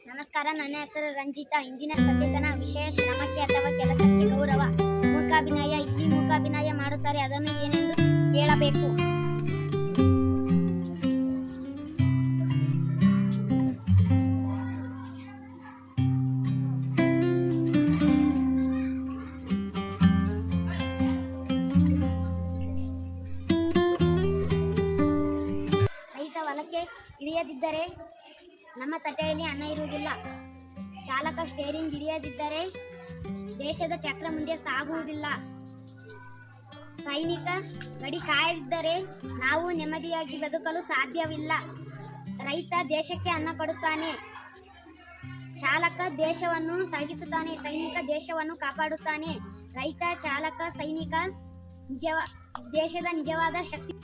ನಮಸ್ಕಾರ, ನನ್ನ ಹೆಸರು ರಂಜಿತಾ. ಇಂದಿನ ಸಚೇತನ ವಿಷಯ ಶ್ರಮಕ್ಕೆ ಅಥವಾ ಕೆಲಸಕ್ಕೆ ಗೌರವ. ಮೂಕಾಭಿನಯ. ಇಲ್ಲಿ ಮೂಕಾಭಿನಯ ಮಾಡುತ್ತಾರೆ, ಅದನ್ನು ಏನೆಂದು ಕೇಳಬೇಕು. ರೈತ ಹೊಲಕ್ಕೆ ಇಳಿಯದಿದ್ದರೆ ನಮ್ಮ ತಟ್ಟೆಯಲ್ಲಿ ಅನ್ನ ಇರುವುದಿಲ್ಲ. ಚಾಲಕ ಸ್ಟೇರಿಂಗ್ ಹಿಡಿಯದಿದ್ದರೆ ದೇಶದ ಚಕ್ರ ಮುಂದೆ ಸಾಗುವುದಿಲ್ಲ. ಸೈನಿಕ ಗಡಿ ಕಾಯದಿದ್ದರೆ ನಾವು ನೆಮ್ಮದಿಯಾಗಿ ಬದುಕಲು ಸಾಧ್ಯವಿಲ್ಲ. ರೈತ ದೇಶಕ್ಕೆ ಅನ್ನ ಕೊಡುತ್ತಾನೆ, ಚಾಲಕ ದೇಶವನ್ನು ಸಾಗಿಸುತ್ತಾನೆ, ಸೈನಿಕ ದೇಶವನ್ನು ಕಾಪಾಡುತ್ತಾನೆ. ರೈತ, ಚಾಲಕ, ಸೈನಿಕ ದೇಶದ ನಿಜವಾದ ಶಕ್ತಿ.